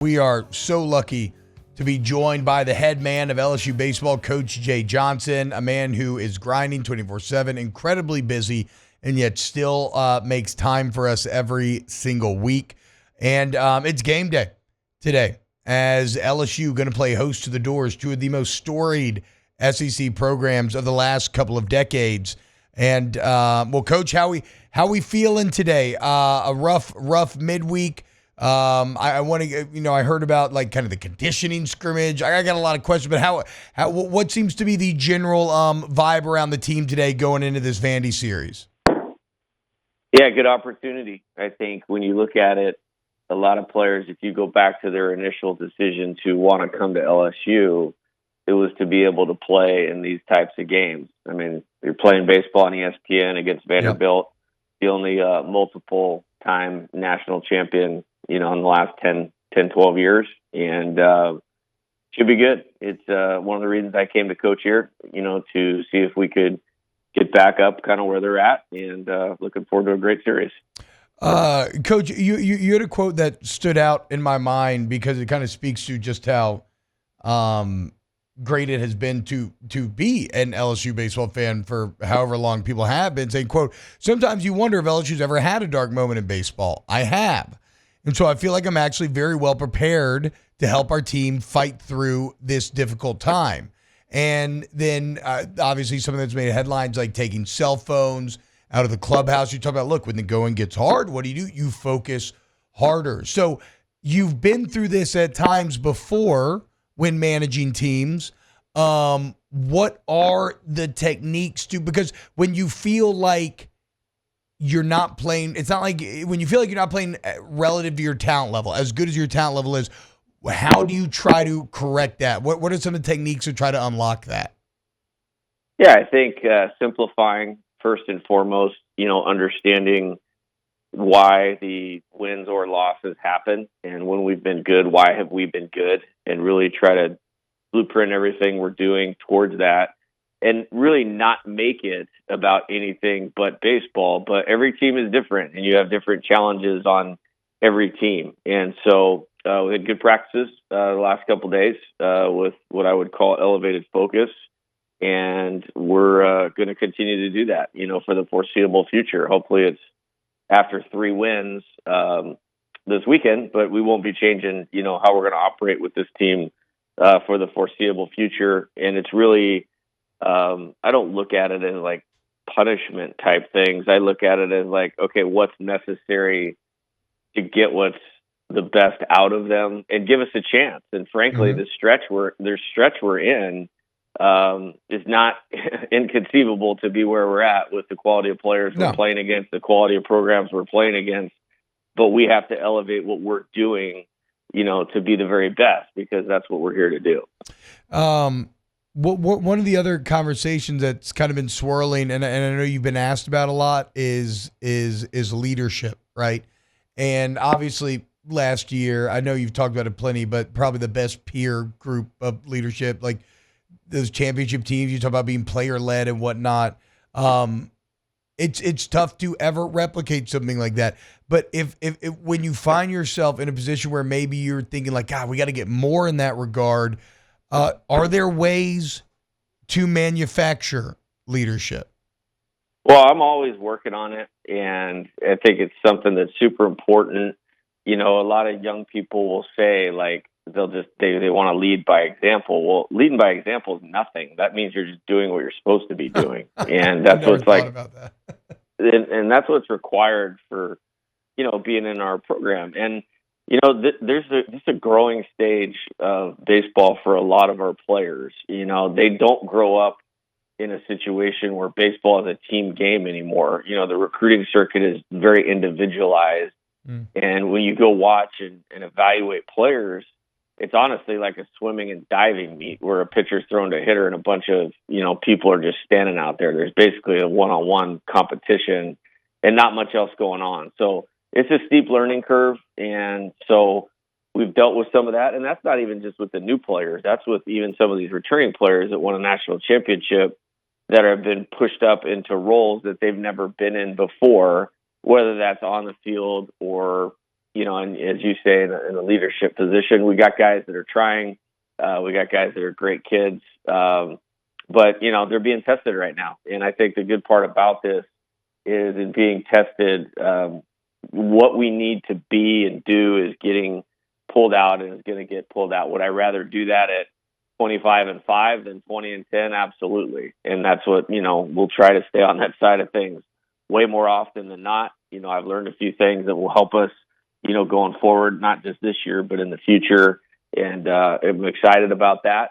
We are so lucky to be joined by the head man of LSU baseball, Coach Jay Johnson, a man who is grinding 24/7, incredibly busy, and yet still makes time for us every single week. And it's game day today as LSU going to play host to the Doors, two of the most storied SEC programs of the last couple of decades. And well, Coach, how we feeling today? A rough midweek. I want to, I heard about like kind of the conditioning scrimmage. I got a lot of questions, but what seems to be the general vibe around the team today going into this Vandy series? Yeah, good opportunity. I think when you look at it, a lot of players, if you go back to their initial decision to want to come to LSU, it was to be able to play in these types of games. I mean, you're playing baseball on ESPN against Vanderbilt, the only multiple-time national champion, in the last 10, 12 years, and should be good. It's one of the reasons I came to coach here, to see if we could get back up kind of where they're at, and looking forward to a great series. Coach, you had a quote that stood out in my mind because it kind of speaks to just how great it has been to be an LSU baseball fan for however long people have been, saying, quote, sometimes you wonder if LSU's ever had a dark moment in baseball. I have. And so I feel like I'm actually very well prepared to help our team fight through this difficult time. And then obviously something that's made headlines like taking cell phones out of the clubhouse. You talk about, look, when the going gets hard, what do? You focus harder. So you've been through this at times before when managing teams. What are the techniques because when you feel like you're not playing, it's not like when you feel like you're not playing relative to your talent level, as good as your talent level is, how do you try to correct that? What are some of the techniques to try to unlock that? Yeah, I think simplifying first and foremost, understanding why the wins or losses happen, and when we've been good, why have we been good, and really try to blueprint everything we're doing towards that, and really not make it about anything but baseball. But every team is different, and you have different challenges on every team. And so we had good practices the last couple of days with what I would call elevated focus, and we're going to continue to do that, for the foreseeable future. Hopefully it's after 3 wins this weekend, but we won't be changing, how we're going to operate with this team for the foreseeable future. And it's really, I don't look at it as like punishment type things. I look at it as like, okay, what's necessary to get what's the best out of them and give us a chance. And frankly, the stretch we're in is not inconceivable to be where we're at with the quality of players we're playing against, the quality of programs we're playing against. But we have to elevate what we're doing, to be the very best, because that's what we're here to do. One of the other conversations that's kind of been swirling, and I know you've been asked about a lot, is leadership, right? And obviously last year, I know you've talked about it plenty, but probably the best peer group of leadership, like those championship teams, you talk about being player-led and whatnot. It's tough to ever replicate something like that. But if when you find yourself in a position where maybe you're thinking like, God, we got to get more in that regard, are there ways to manufacture leadership? Well, I'm always working on it, and I think it's something that's super important. A lot of young people will say like they want to lead by example. Well, leading by example is nothing. That means you're just doing what you're supposed to be doing, and that's what's like. About that. and that's what's required for being in our program. And there's a growing stage of baseball for a lot of our players. They don't grow up in a situation where baseball is a team game anymore. The recruiting circuit is very individualized. And when you go watch and evaluate players, it's honestly like a swimming and diving meet where a pitcher's thrown to a hitter and a bunch of, people are just standing out there. There's basically a one-on-one competition and not much else going on. So it's a steep learning curve. And so we've dealt with some of that. And that's not even just with the new players. That's with even some of these returning players that won a national championship that have been pushed up into roles that they've never been in before, whether that's on the field or and as you say, in a leadership position, we got guys that are trying. We got guys that are great kids. But, they're being tested right now. And I think the good part about this is in being tested, what we need to be and do is getting pulled out and is going to get pulled out. Would I rather do that at 25-5 than 20-10? Absolutely. And that's what, we'll try to stay on that side of things way more often than not. I've learned a few things that will help us, going forward, not just this year, but in the future. And I'm excited about that.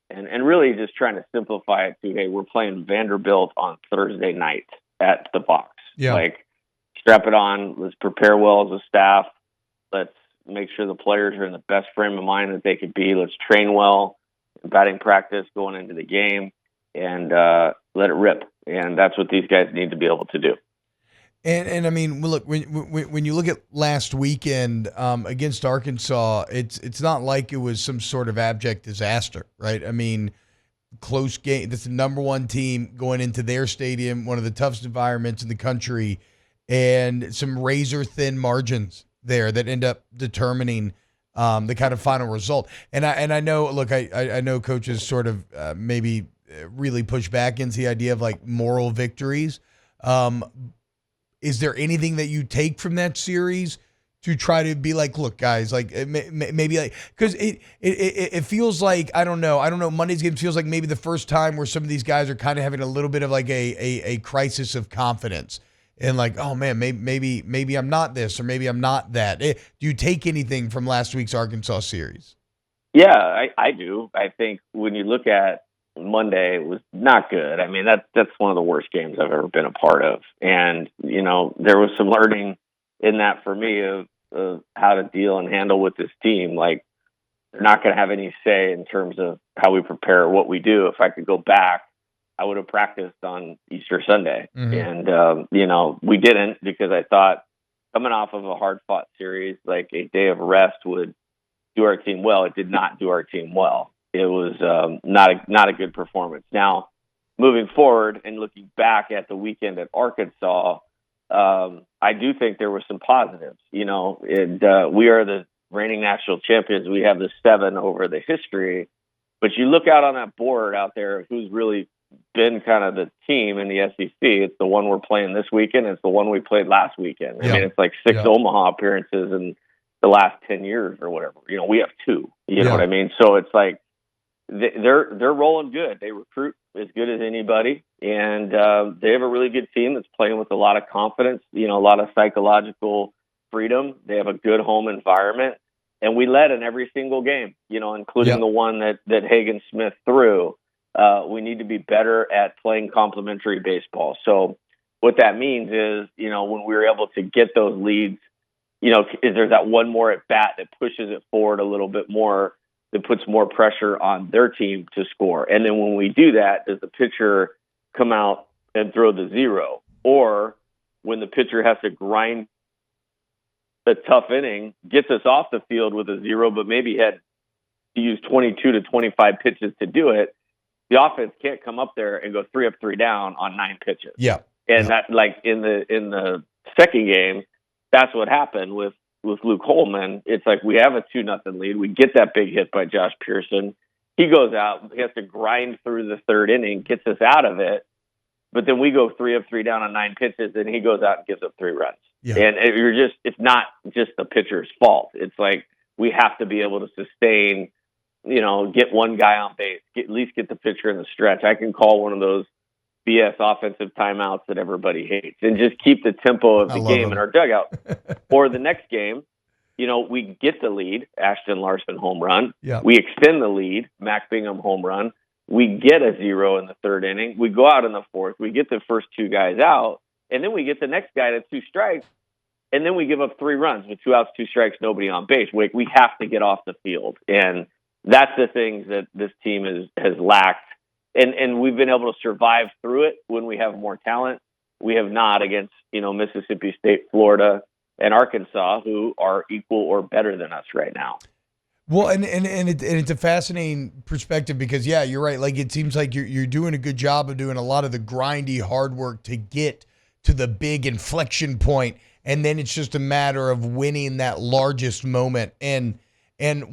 And really just trying to simplify it to, hey, we're playing Vanderbilt on Thursday night at the Box. Yeah. Like, strap it on. Let's prepare well as a staff. Let's make sure the players are in the best frame of mind that they could be. Let's train well, batting practice going into the game, and let it rip. And that's what these guys need to be able to do. And I mean, look, when you look at last weekend against Arkansas, it's not like it was some sort of abject disaster, right? I mean, close game. That's the number one team going into their stadium, one of the toughest environments in the country, and some razor thin margins there that end up determining the kind of final result. And I know, look, I know coaches sort of maybe really push back into the idea of like moral victories. Is there anything that you take from that series to try to be like, look, guys, like maybe like, because it feels like, I don't know, Monday's game feels like maybe the first time where some of these guys are kind of having a little bit of like a crisis of confidence and like, oh man, maybe I'm not this or maybe I'm not that. Do you take anything from last week's Arkansas series? Yeah, I do. I think when you look at Monday, it was not good. I mean, that's one of the worst games I've ever been a part of. And, there was some learning in that for me of how to deal and handle with this team. Like, they're not going to have any say in terms of how we prepare or what we do. If I could go back, I would have practiced on Easter Sunday. Mm-hmm. And, we didn't, because I thought coming off of a hard-fought series, like a day of rest would do our team well. It did not do our team well. It was not a good performance. Now, moving forward and looking back at the weekend at Arkansas, I do think there were some positives. We are the reigning national champions. We have the 7 over the history. But you look out on that board out there, who's really been kind of the team in the SEC. It's the one we're playing this weekend. It's the one we played last weekend. Yeah. I mean, it's like 6 Omaha appearances in the last 10 years or whatever. We have 2. You know what I mean? So it's like, they're rolling good. They recruit as good as anybody, and they have a really good team that's playing with a lot of confidence, a lot of psychological freedom. They have a good home environment, and we led in every single game, including the one that Hagen Smith threw. We need to be better at playing complementary baseball. So what that means is, when we were able to get those leads, is there's that one more at bat that pushes it forward a little bit more, that puts more pressure on their team to score. And then when we do that, does the pitcher come out and throw the 0? Or when the pitcher has to grind a tough inning, gets us off the field with a 0, but maybe had to use 22 to 25 pitches to do it, the offense can't come up there and go 3 up, 3 down on 9 pitches. Yeah. And that, like in the second game, that's what happened with Luke Holman. It's like we have a 2-0 lead. We get that big hit by Josh Pearson. He goes out. He has to grind through the third inning, gets us out of it. But then we go 3 up, 3 down on 9 pitches, and he goes out and gives up 3 runs. Yeah. And it's not just the pitcher's fault. It's like we have to be able to sustain, get one guy on base, at least get the pitcher in the stretch. I can call one of those BS offensive timeouts that everybody hates, and just keep the tempo of the game in our dugout. Or the next game, we get the lead, Ashton Larson home run. Yeah. We extend the lead, Mac Bingham home run. We get a 0 in the third inning. We go out in the fourth. We get the first 2 guys out, and then we get the next guy to 2 strikes, and then we give up 3 runs with 2 outs, 2 strikes, nobody on base. We have to get off the field, and that's the things that this team has lacked. And we've been able to survive through it when we have more talent. We have not against, Mississippi State, Florida, and Arkansas, who are equal or better than us right now. Well, and it's a fascinating perspective because, yeah, you're right. Like, it seems like you're doing a good job of doing a lot of the grindy hard work to get to the big inflection point and then it's just a matter of winning that largest moment. And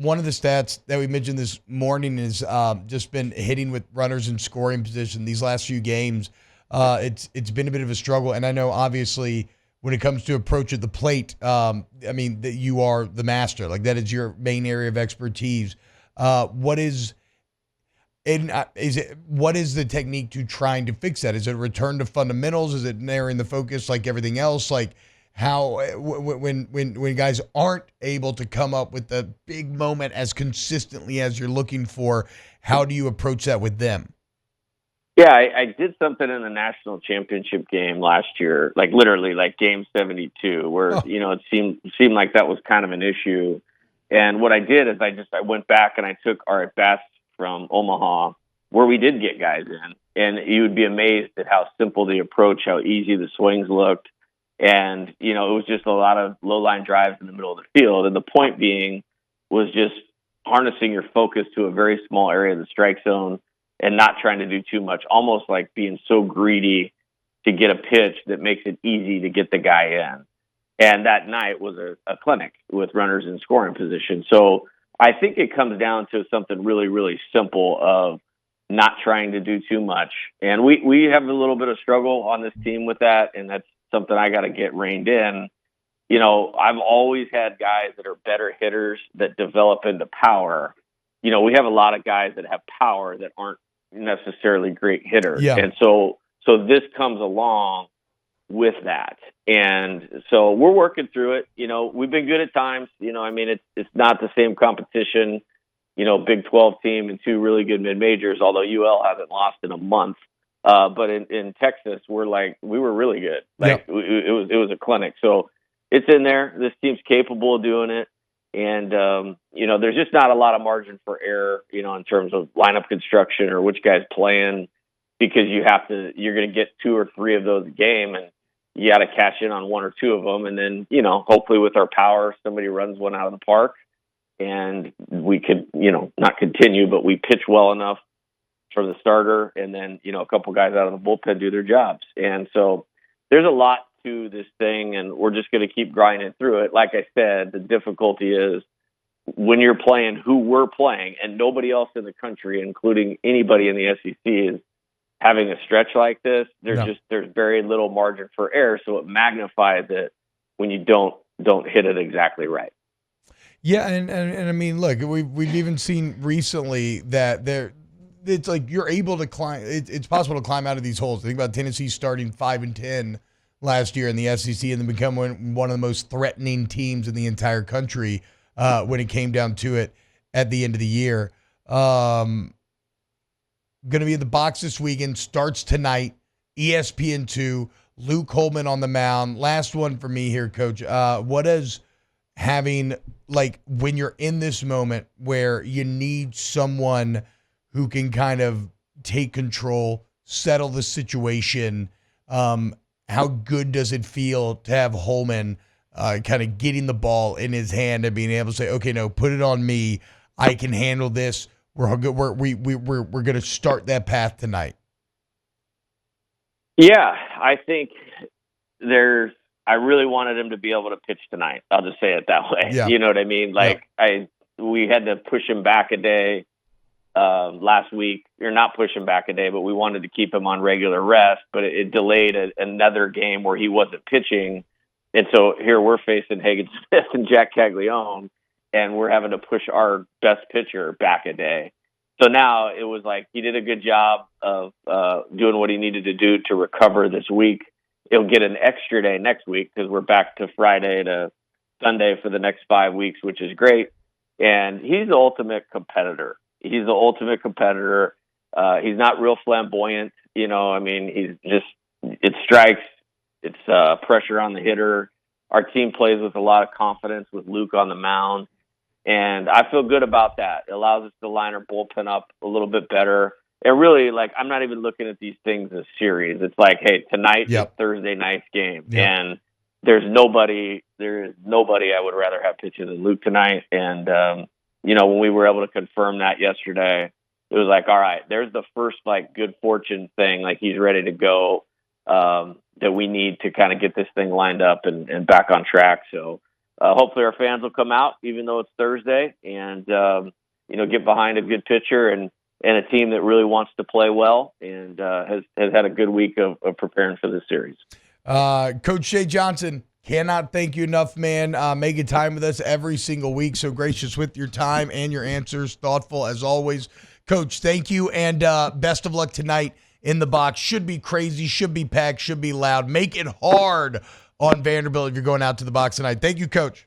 one of the stats that we mentioned this morning is just been hitting with runners in scoring position these last few games. It's been a bit of a struggle, and I know obviously when it comes to approach at the plate, I mean that you are the master, like that is your main area of expertise. What is the technique to trying to fix that? Is it a return to fundamentals? Is it narrowing the focus like everything else? Like how when guys aren't able to come up with the big moment as consistently as you're looking for, how do you approach that with them? Yeah, I did something in the national championship game last year, like literally like game 72, where, Oh, it seemed like that was kind of an issue. And what I did is I went back and I took our at bats from Omaha, where we did get guys in, and you would be amazed at how simple the approach, how easy the swings looked. And, it was just a lot of low line drives in the middle of the field. And the point being was just harnessing your focus to a very small area of the strike zone and not trying to do too much, almost like being so greedy to get a pitch that makes it easy to get the guy in. And that night was a clinic with runners in scoring position. So I think it comes down to something really, really simple of not trying to do too much. And we have a little bit of struggle on this team with that, and that's something I got to get reined in. I've always had guys that are better hitters that develop into power. We have a lot of guys that have power that aren't necessarily great hitters. yeah. And so this comes along with that. And so we're working through it. We've been good at times. It's not the same competition, Big 12 team and two really good mid-majors, although UL hasn't lost in a month. But in Texas, we were really good. It was a clinic. So it's in there. This team's capable of doing it. And, there's just not a lot of margin for error, in terms of lineup construction or which guy's playing, because you're going to get two or three of those a game, and you got to cash in on one or two of them. And then, hopefully with our power, somebody runs one out of the park and we could, not continue, but we pitch well enough for the starter. And then, a couple guys out of the bullpen do their jobs. And so there's a lot to this thing, and we're just going to keep grinding through it. Like I said, the difficulty is when you're playing who we're playing, and nobody else in the country, including anybody in the SEC, is having a stretch like this. There's very little margin for error, so it magnifies it when you don't hit it exactly right. Yeah, and I mean, look, we've even seen recently that it's like you're able to climb. It's possible to climb out of these holes. Think about Tennessee starting 5-10 last year in the SEC and then become one of the most threatening teams in the entire country when it came down to it at the end of the year. Going to be in the box this weekend. Starts tonight. ESPN2. Luke Holman on the mound. Last one for me here, Coach. What is having, like, when you're in this moment where you need someone who can kind of take control, settle the situation, how good does it feel to have Holman kind of getting the ball in his hand and being able to say, okay, no, put it on me. I can handle this. We're going to start that path tonight. Yeah, I think I really wanted him to be able to pitch tonight. I'll just say it that way. Yeah. You know what I mean? We had to push him back a day last week. Or not push him back a day, but we wanted to keep him on regular rest. But it delayed another game where he wasn't pitching. And so here we're facing Hagen Smith and Jack Caglione, and we're having to push our best pitcher back a day. So now it was like he did a good job of doing what he needed to do to recover this week. He'll get an extra day next week because we're back to Friday to Sunday for the nene's 5 weeks, which is great. And he's the ultimate competitor. He's not real flamboyant. He's just, it strikes, it's pressure on the hitter. Our team plays with a lot of confidence with Luke on the mound. And I feel good about that. It allows us to line our bullpen up a little bit better. And really, I'm not even looking at these things as series. It's like, hey, tonight is Thursday night's game. Yep. And there is nobody I would rather have pitching than Luke tonight. And, when we were able to confirm that yesterday, it was like, all right, there's the first, good fortune thing. He's ready to go. that we need to kind of get this thing lined up and back on track. So hopefully our fans will come out, even though it's Thursday, and get behind a good pitcher and a team that really wants to play well and has had a good week of preparing for this series. Coach Shea Johnson, cannot thank you enough, man. Making time with us every single week. So gracious with your time and your answers. Thoughtful as always. Coach, thank you, and best of luck tonight in the box. Should be crazy, should be packed, should be loud. Make it hard on Vanderbilt if you're going out to the box tonight. Thank you, Coach.